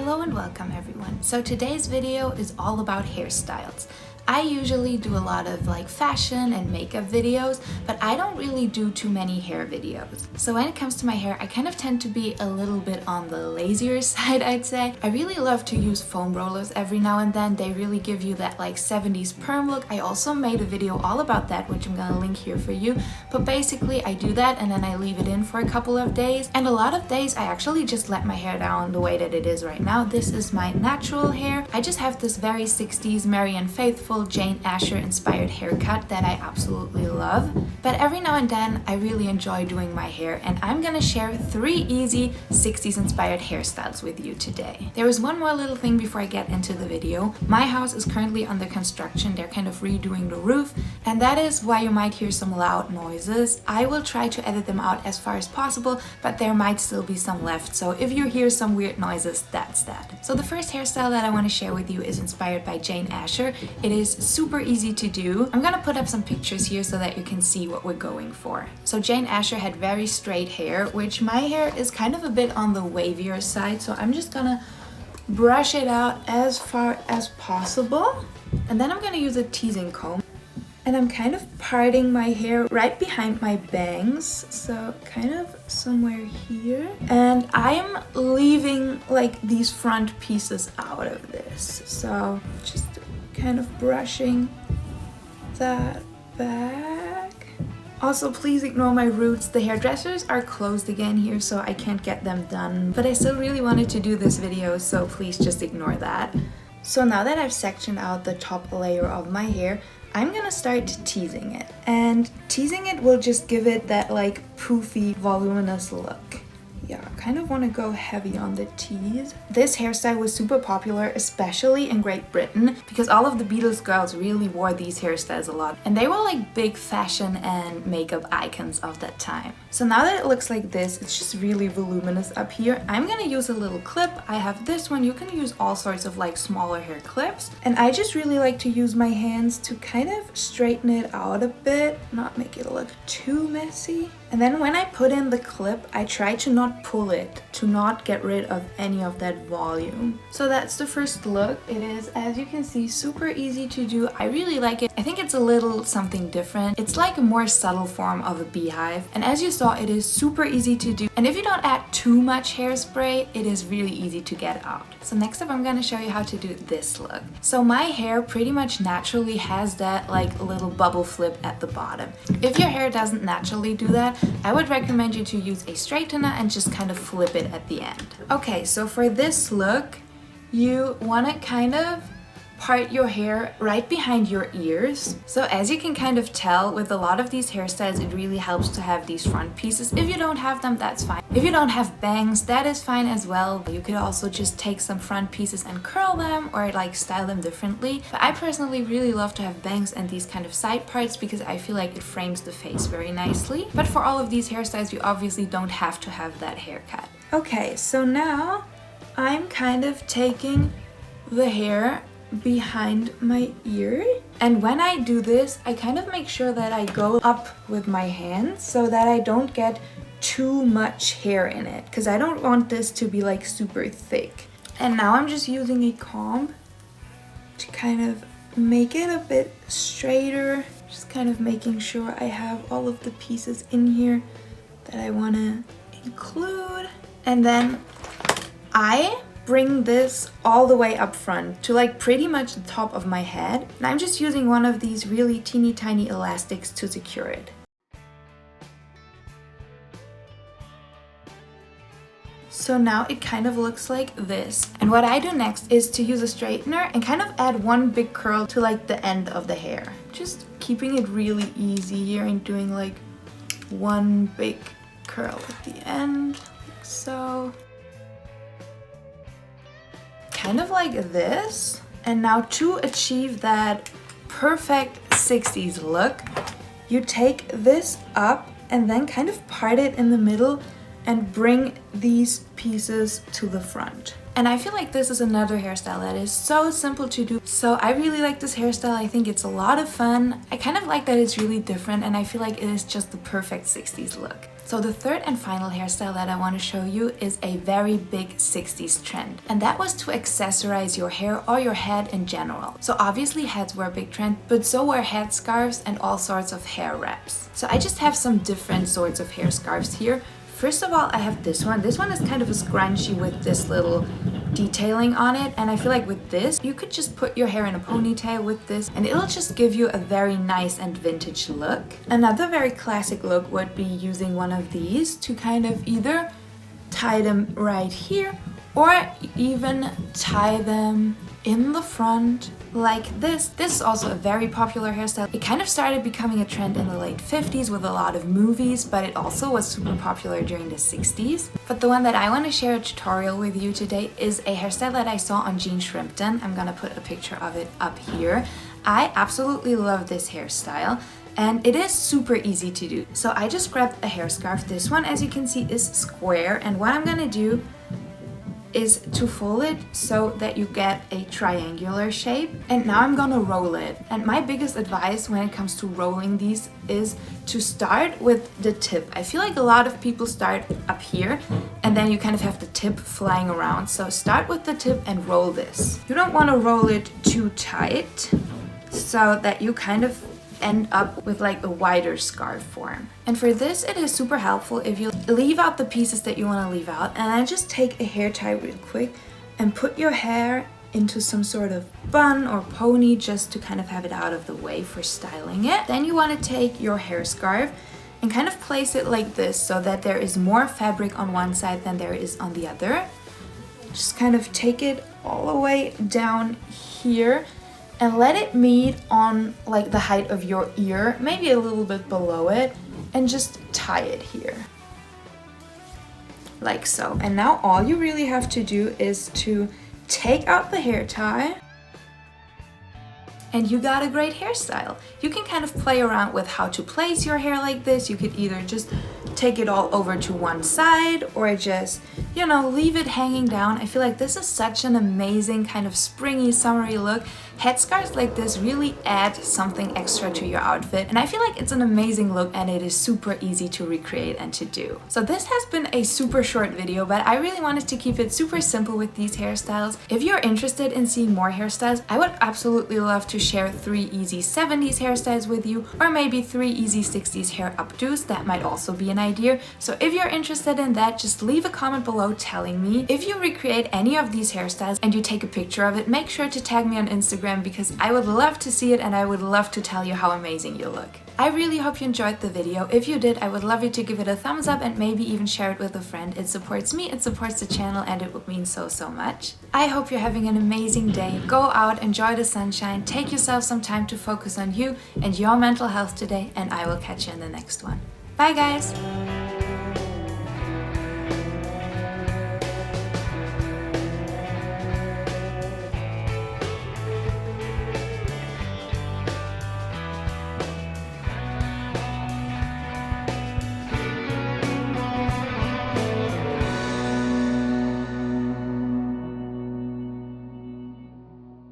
Hello and welcome everyone. So today's video is all about hairstyles. I usually do a lot of fashion and makeup videos, but I don't really do too many hair videos. So when it comes to my hair, I kind of tend to be a little bit on the lazier side, I'd say. I really love to use foam rollers every now and then. They really give you that 70s perm look. I also made a video all about that, which I'm gonna link here for you. But basically I do that and then I leave it in for a couple of days. And a lot of days I actually just let my hair down the way that it is right now. This is my natural hair. I just have this very 60s Marianne Faithfull Jane Asher inspired haircut that I absolutely love. But every now and then I really enjoy doing my hair, and I'm gonna share 3 easy 60s inspired hairstyles with you today. There is one more little thing before I get into the video. My house is currently under construction. They're kind of redoing the roof, and that is why you might hear some loud noises. I will try to edit them out as far as possible, but there might still be some left. So if you hear some weird noises, that's that. So the first hairstyle that I want to share with you is inspired by Jane Asher. It is super easy to do. I'm gonna put up some pictures here so that you can see what we're going for. So Jane Asher had very straight hair, which my hair is kind of a bit on the wavier side, so I'm just gonna brush it out as far as possible. And then I'm gonna use a teasing comb. And I'm kind of parting my hair right behind my bangs, so kind of somewhere here. And I'm leaving these front pieces out of this. So just kind of brushing that back. Also, please ignore my roots. The hairdressers are closed again here, so I can't get them done. But I still really wanted to do this video, so please just ignore that. So now that I've sectioned out the top layer of my hair, I'm gonna start teasing it. And teasing it will just give it that poofy, voluminous look. Yeah, I kind of want to go heavy on the tease. This hairstyle was super popular, especially in Great Britain, because all of the Beatles girls really wore these hairstyles a lot. And they were big fashion and makeup icons of that time. So now that it looks like this, it's just really voluminous up here. I'm gonna use a little clip. I have this one. You can use all sorts of smaller hair clips. And I just really like to use my hands to kind of straighten it out a bit, not make it look too messy. And then when I put in the clip, I try to not pull it, to not get rid of any of that volume. So that's the first look. It is, as you can see, super easy to do. I really like it. I think it's a little something different. It's like a more subtle form of a beehive. And as you saw, it is super easy to do. And if you don't add too much hairspray, it is really easy to get out. So next up, I'm gonna show you how to do this look. So my hair pretty much naturally has that little bubble flip at the bottom. If your hair doesn't naturally do that, I would recommend you to use a straightener and just kind of flip it at the end. Okay, so for this look, you want to kind of part your hair right behind your ears. So as you can kind of tell, with a lot of these hairstyles, it really helps to have these front pieces. If you don't have them, that's fine. If you don't have bangs, that is fine as well. You could also just take some front pieces and curl them or style them differently. But I personally really love to have bangs and these kind of side parts because I feel like it frames the face very nicely. But for all of these hairstyles, you obviously don't have to have that haircut. Okay, so now I'm kind of taking the hair behind my ear, and when I do this, I kind of make sure that I go up with my hands so that I don't get too much hair in it, because I don't want this to be super thick. And now I'm just using a comb to kind of make it a bit straighter, just kind of making sure I have all of the pieces in here that I want to include. And then I bring this all the way up front to pretty much the top of my head. And I'm just using one of these really teeny tiny elastics to secure it. So now it kind of looks like this. And what I do next is to use a straightener and kind of add one big curl to the end of the hair. Just keeping it really easy here and doing one big curl at the end, like so. Kind of like this. And now to achieve that perfect 60s look, you take this up and then kind of part it in the middle and bring these pieces to the front. And I feel like this is another hairstyle that is so simple to do. So I really like this hairstyle. I think it's a lot of fun. I kind of like that it's really different, and I feel like it is just the perfect 60s look. So the third and final hairstyle that I want to show you is a very big 60s trend. And that was to accessorize your hair or your head in general. So obviously heads were a big trend, but so were headscarves and all sorts of hair wraps. So I just have some different sorts of hair scarves here. First of all, I have this one. This one is kind of a scrunchie with this little detailing on it, and I feel like with this you could just put your hair in a ponytail with this and it'll just give you a very nice and vintage look. Another very classic look would be using one of these to kind of either tie them right here or even tie them in the front like this. This is also a very popular hairstyle. It kind of started becoming a trend in the late 50s with a lot of movies, but it also was super popular during the 60s. But the one that I want to share a tutorial with you today is a hairstyle that I saw on Jean Shrimpton. I'm gonna put a picture of it up here. I absolutely love this hairstyle. And it is super easy to do. So I just grabbed a hair scarf. This one, as you can see, is square, and what I'm gonna do is to fold it so that you get a triangular shape. And now I'm gonna roll it. And my biggest advice when it comes to rolling these is to start with the tip. I feel like a lot of people start up here and then you kind of have the tip flying around. So start with the tip and roll this. You don't want to roll it too tight so that you kind of end up with like a wider scarf form. And for this, it is super helpful if you leave out the pieces that you want to leave out, and then just take a hair tie real quick and put your hair into some sort of bun or pony just to kind of have it out of the way for styling it. Then you want to take your hair scarf and kind of place it like this so that there is more fabric on one side than there is on the other. Just kind of take it all the way down here and let it meet on like the height of your ear, maybe a little bit below it, and just tie it here. Like so. And now all you really have to do is to take out the hair tie and you got a great hairstyle. You can kind of play around with how to place your hair like this. You could either just take it all over to one side or just, you know, leave it hanging down. I feel like this is such an amazing kind of springy, summery look. Headscarves like this really add something extra to your outfit, and I feel like it's an amazing look and it is super easy to recreate and to do. So this has been a super short video, but I really wanted to keep it super simple with these hairstyles. If you're interested in seeing more hairstyles, I would absolutely love to share 3 easy 70s hairstyles with you, or maybe 3 easy 60s hair updos. That might also be an idea. So if you're interested in that, just leave a comment below telling me. If you recreate any of these hairstyles and you take a picture of it, make sure to tag me on Instagram because I would love to see it and I would love to tell you how amazing you look. I really hope you enjoyed the video. If you did, I would love you to give it a thumbs up and maybe even share it with a friend. It supports me, it supports the channel, and it would mean so, so much. I hope you're having an amazing day. Go out, enjoy the sunshine, take yourself some time to focus on you and your mental health today, and I will catch you in the next one. Bye guys!